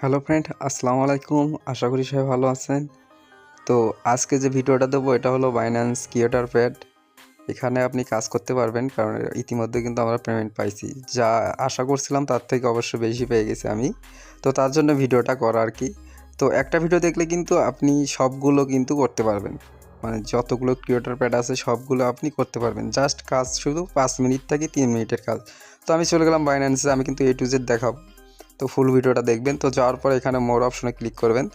Hello friend, আসসালামু আলাইকুম। আশা করি সবাই ভালো আছেন। তো আজকে যে ভিডিওটা দেবো এটা হলো বাইন্যান্স ক্রিয়েটর প্যাড। এখানে আপনি কাজ করতে পারবেন, কারণ ইতিমধ্যে কিন্তু আমরা পেমেন্ট পাইছি। যা আশা করছিলাম তার থেকে অবশ্য বেশি পেয়ে গেছি আমি। তো তার জন্য ভিডিওটা করা আর কি। তো একটা ভিডিও দেখলে কিন্তু আপনি সবগুলো কিন্তু করতে পারবেন, মানে যতগুলো ক্রিয়েটর প্যাড আছে সবগুলো আপনি করতে পারবেন। জাস্ট কাজ শুধু 5 মিনিট থেকে 3 মিনিটের কাজ। তো আমি চলে গেলাম বাইন্যান্সে, আমি কিন্তু A to Z দেখাবো। তো ফুল ভিডিওটা দেখবেন। তো যাওয়ার পর এখানে মোর অপশনে ক্লিক করবেন।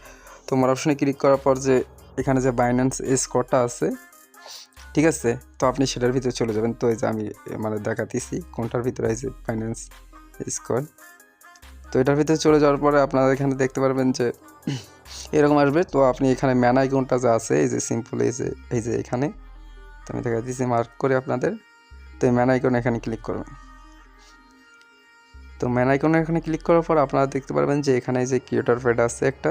তো মোর অপশনে ক্লিক করার পর যে এখানে যে বাইন্যান্স স্কোরটা আছে, ঠিক আছে, তো আপনি সেটার ভিতরে চলে যাবেন। তো এই যে আমি মানে দেখাতেছি কোনটার ভিতরে আছে বাইন্যান্স স্কোর। তো এটার ভিতরে চলে যাওয়ার পরে আপনারা এখানে দেখতে পারবেন যে এরকম আসবে। তো আপনি এখানে ম্যান আইকনটা যে আছে, এই যে সিম্পল, এই যে এখানে, তো আমি দেখাতেছি মার্ক করে আপনাদের। তো এই ম্যান আইকন এখানে ক্লিক করবেন। তো ম্যান আইকনে এখানে ক্লিক করার পর আপনারা দেখতে পারবেন যে এখানে যে ক্রিয়েটর প্যাড আছে একটা,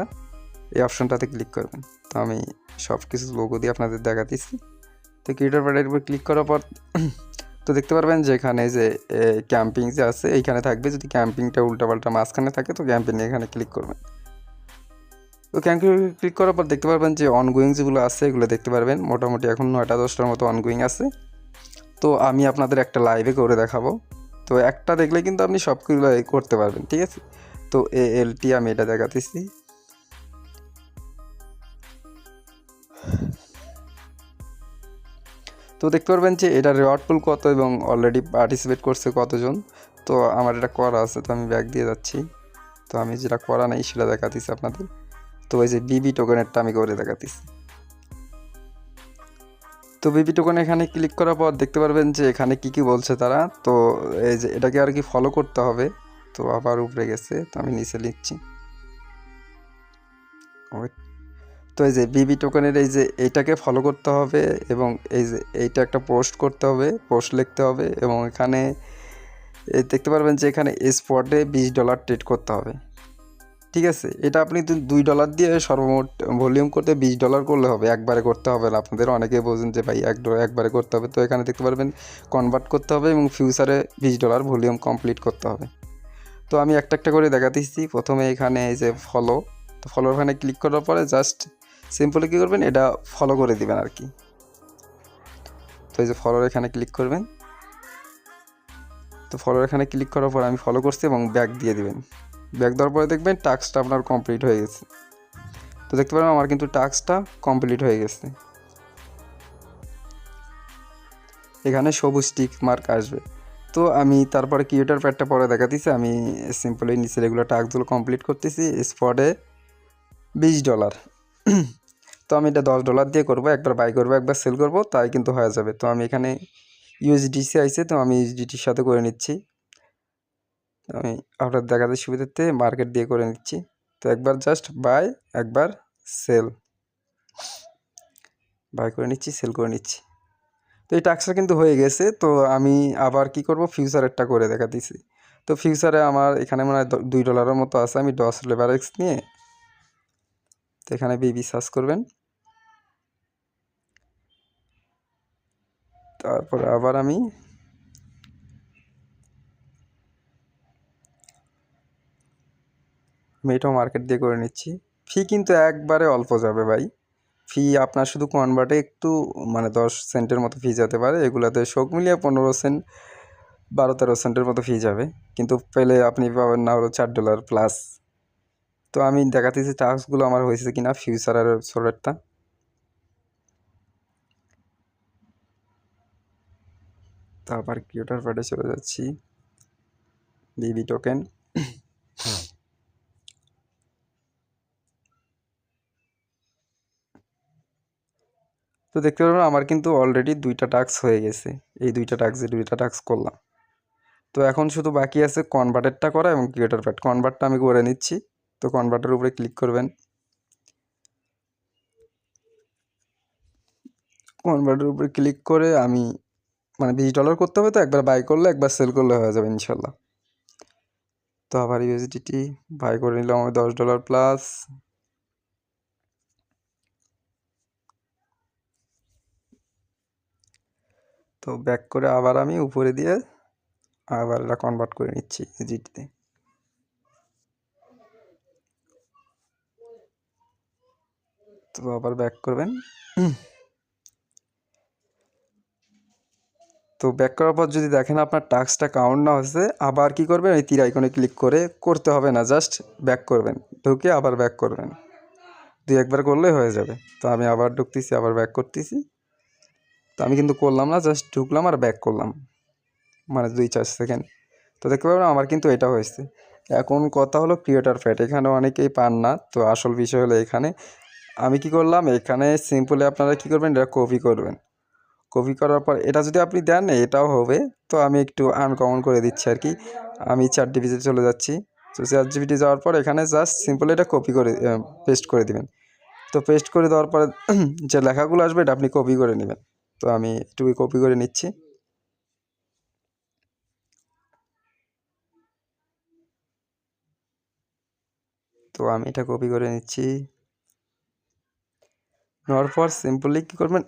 এই অপশনটাতে ক্লিক করবেন। তো আমি সব কিছু লোগো দিয়ে আপনাদের দেখাতেছি। তো ক্রিয়েটর প্যাডের উপর ক্লিক করার পর তো দেখতে পারবেন যে এখানে যে ক্যাম্পিং যে আছে এইখানে থাকবে। যদি ক্যাম্পিংটা উল্টাপাল্টা মাঝখানে থাকে তো ক্যাম্পিং এখানে ক্লিক করবেন। তো ক্যাম্পিং ক্লিক করার পর দেখতে পারবেন যে অনগোয়িং যেগুলো আছে এগুলো দেখতে পারবেন। মোটামুটি এখন 9টা-10টার মতো অনগোয়িং আছে। তো আমি আপনাদের একটা লাইভে করে দেখাবো। তো একটা দেখলে কিন্তু আপনি সবগুলো করতে পারবেন, ঠিক আছে। তো ALT আমি এটা দেখাতেছি। তো দেখতে পারবেন যে এটা রিওয়ার্ড পুল কত এবং অলরেডি পার্টিসিপেট করছে কতজন। তো আমার এটা করা আছে, তো আমি ব্যাক দিয়ে যাচ্ছি। তো আমি যেটা করা নাই সেটা দেখাতেছি আপনাদের। তো এই যে বিবি টোকেনেরটা আমি করে দেখাতেছি। তো বিবি টোকেন এখানে ক্লিক করার পর দেখতে পারবেন যে এখানে কি বলছে তারা। তো এই যে এটাকে আর কি ফলো করতে হবে। তো আবার উপরে গেছে, তো আমি নিচে লিখছি। তো এই যে বিবি টোকেনের এই যে এইটাকে ফলো করতে হবে এবং এই যে এইটা একটা পোস্ট করতে হবে, পোস্ট লিখতে হবে এবং এখানে দেখতে পারবেন যে এখানে স্পটে $20 ট্রেড করতে হবে, ঠিক আছে। এটা আপনি $2 দিয়ে সর্বমোট ভলিউম করতে $20 করলে হবে, একবারে করতে হবে না। আপনাদের অনেকে বোঝেন যে ভাই একবারে করতে হবে। তো এখানে দেখতে পারবেন কনভার্ট করতে হবে এবং ফিউচারে $20 ভলিউম কমপ্লিট করতে হবে। তো আমি একটা একটা করে দেখাতেছি। প্রথমে এখানে এই যে ফলো, তো ফলো এখানে ক্লিক করার পরে জাস্ট সিম্পলি কী করবেন, এটা ফলো করে দিবেন আর কি। তো এই যে ফলোর এখানে ক্লিক করবেন। তো ফলোর এখানে ক্লিক করার পর আমি ফলো করছি এবং ব্যাক দিয়ে দিবেন। ব্যাক দেওয়ার পরে দেখবেন টাস্কটা আপনার কমপ্লিট হয়ে গেছে। তো দেখতে পারেন আমার কিন্তু টাস্কটা কমপ্লিট হয়ে গেছে। এখানে সবুজ টিক মার্ক আসবে। তো আমি তারপরে ক্রিয়েটর প্যাডটা পরে দেখাতেছি। আমি সিম্পলি নিচে রেগুলার টাস্কগুলো কমপ্লিট করতেছি। স্পটে $20। তো আমি এটা $10 দিয়ে করবো, একবার বাই করবো একবার সেল করবো, তাই কিন্তু হয়ে যাবে। তো আমি এখানে ইউএসডিসি আইছে, তো আমি ইউএসডিটির সাথে করে নিচ্ছি। আমি আপনার দেখাতে সুবিধার্থে মার্কেট দিয়ে করে নিচ্ছি। তো একবার জাস্ট বাই, একবার সেল, বাই করে নিচ্ছি, সেল করে নিচ্ছি। তো এই টাস্কটা কিন্তু হয়ে গেছে। তো আমি আবার কি করব, ফিউচারেরটা করে দেখাতেছি। তো ফিউচারে আমার এখানে মনে হয় $2 মতো আছে। আমি ডস লেভারেক্স নিয়ে, তো এখানে বিবি সার্চ করবেন। তারপরে আবার আমি এটাও মার্কেট দিয়ে করে নিচ্ছি। ফি কিন্তু একবারে অল্প যাবে ভাই। ফি আপনার শুধু কনভার্টে একটু মানে 10 সেন্টের মতো ফি যেতে পারে। এগুলোতে সব মিলিয়ে 15 সেন্ট 12-13 সেন্টের মতো ফি যাবে। কিন্তু পেলে আপনি পাবেন না হলো $4 প্লাস। তো আমি দেখাতেছি টাস্কগুলো আমার হয়েছে কিনা ফিউচার আর সোলারটা। তারপর ক্রিয়েটর প্যাডে চলে যাচ্ছি, বিবি টোকেন। তো দেখতে পারবেন আমার কিন্তু অলরেডি 2টা টাস্ক হয়ে গেছে। এই 2টা টাস্ক করলাম। তো এখন শুধু বাকি আছে কনভার্টেরটা করা এবং ক্রিয়েটর প্যাড। কনভার্টটা আমি করে নিচ্ছি। তো কনভার্টের উপরে ক্লিক করবেন। কনভার্টের উপরে ক্লিক করে আমি মানে $20 করতে হবে। তো একবার বাই করলে একবার সেল করলে হয়ে যাবে ইনশাল্লাহ। তো আবার ইউএসডিটি বাই করে নিলাম আমি $10 প্লাস। তো ব্যাক করে আবার আমি উপরে দিয়ে আবার এটা কনভার্ট করে নিচ্ছি জিটিতে। তো আবার ব্যাক করবেন। তো ব্যাক করার পর যদি দেখেন আপনার টাস্কটা কাউন্ট না হচ্ছে, আবার কি করবেন, এই তীর আইকনে ক্লিক করে, করতে হবে না, জাস্ট ব্যাক করবেন, ঢুকে আবার ব্যাক করবেন, 2-1বার করলেই হয়ে যাবে। তো আমি আবার ঢুকতেছি, আবার ব্যাক করতেছি। তো আমি কিন্তু করলাম না, জাস্ট ঢুকলাম আর ব্যাক করলাম, মানে 2-4 সেকেন্ড। তো দেখতে পাবেন আমার কিন্তু এটা হয়েছে। এখন কথা হলো ক্রিয়েটর প্যাড, এখানে অনেকেই পান না। তো আসল বিষয় হলো এখানে আমি কি করলাম, এখানে সিম্পলি আপনারা কি করবেন, এটা কপি করবেন। কপি করার পর এটা যদি আপনি দেন এটাও হবে। তো আমি একটু আনকমন করে দিচ্ছি আর কি। আমি ChatGPT চলে যাচ্ছি। তো ChatGPT যাওয়ার পর এখানে জাস্ট সিম্পলি এটা কপি করে পেস্ট করে দিবেন। তো পেস্ট করে দেওয়ার পরে যে লেখাগুলো আসবে এটা আপনি কপি করে নেবেন। তো আমি একটু কপি করে নিচ্ছি। তো আমি এটা কপি করে নিচ্ছি। নেওয়ার পর সিম্পলি কী করবেন,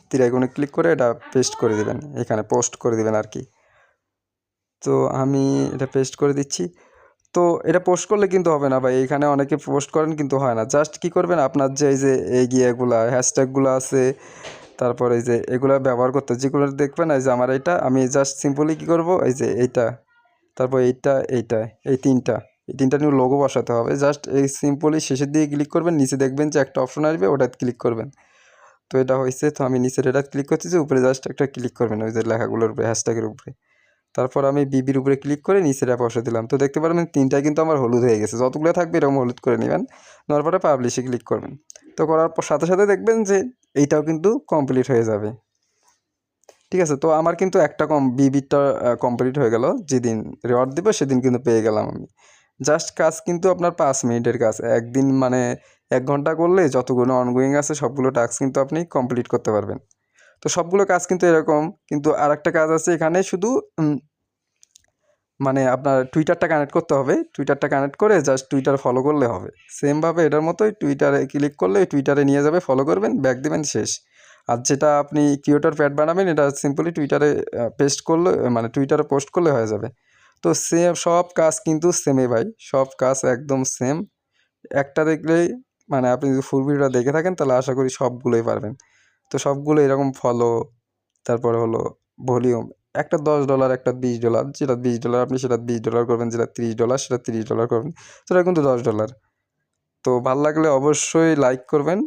তীর আইকনে ক্লিক করে এটা পেস্ট করে দিবেন, এখানে পোস্ট করে দিবেন আর কি। তো আমি এটা পেস্ট করে দিচ্ছি। তো এটা পোস্ট করলে কিন্তু হবে না ভাই, এখানে অনেকে পোস্ট করেন কিন্তু হয় না। জাস্ট কি করবেন, আপনার যে এই যে এগুলা হ্যাশট্যাগুলো আছে, তারপর এই যে এগুলা ব্যবহার করতে যেগুলো দেখবেন, এই যে আমার এটা আমি জাস্ট সিম্পলি কী করব, এই যে এইটা, তারপর এইটা এই তিনটা নিয়ে লোগো বসাতে হবে। জাস্ট এই সিম্পলি শেষের দিকে ক্লিক করবেন, নিচে দেখবেন যে একটা অপশন আসবে, ওটাতে ক্লিক করবেন। তো এটা হয়েছে। তো আমি নিচের এটা ক্লিক করতেছি, উপরে জাস্ট একটা ক্লিক করবেন ওই যে লেখাগুলোর উপরে, হ্যাশট্যাগের উপরে। তারপর আমি বিবির উপরে ক্লিক করে নিচের অ্যাপ বসে দিলাম। তো দেখতে পারবেন তিনটায় কিন্তু আমার হলুদ হয়ে গেছে। যতগুলো থাকবে এরকম হলুদ করে নেবেন, নেওয়ার পরে পাবলিশে ক্লিক করবেন। তো করার পর সাথে সাথে দেখবেন যে এইটাও কিন্তু কমপ্লিট হয়ে যাবে। ঠিক আছে, তো আমার কিন্তু একটা বিবিটা কমপ্লিট হয়ে গেল। যেদিন রিওয়ার্ড দেবো সেদিন কিন্তু পেয়ে গেলাম আমি। জাস্ট কাজ কিন্তু আপনার 5 মিনিটের কাজ, একদিন মানে 1 ঘন্টা করলে যতগুলো অনগোয়িং আছে সবগুলো টাস্ক কিন্তু আপনি কমপ্লিট করতে পারবেন। তো সবগুলো কাজ কিন্তু এরকম। কিন্তু আরেকটা কাজ আছে এখানে, শুধু মানে আপনার টুইটারটা কানেক্ট করতে হবে। টুইটারটা কানেক্ট করে জাস্ট টুইটার ফলো করলে হবে। সেমভাবে এটার মতোই টুইটারে ক্লিক করলে টুইটারে নিয়ে যাবে, ফলো করবেন, ব্যাক দেবেন, শেষ। আর যেটা আপনি ক্রিয়েটর প্যাড বানাবেন এটা সিম্পলি টুইটারে পেস্ট করলে, মানে টুইটারে পোস্ট করলে হয়ে যাবে। তো সেম সব কাজ কিন্তু সেমই ভাই, সব কাজ একদম সেম। একটা দেখলেই, মানে আপনি যদি ফুল ভিডিওটা দেখে থাকেন তাহলে আশা করি সবগুলোই পারবেন। তো সবগুলো এরকম ফলো, তারপরে হলো ভলিউম, একটা $10, একটা $20, যেটা $20 আপনি সেটা $20 করবেন, যেটা $30 সেটা $30 করবেন, সেটা কিন্তু $10। তো ভালো লাগলে অবশ্যই লাইক করবেন।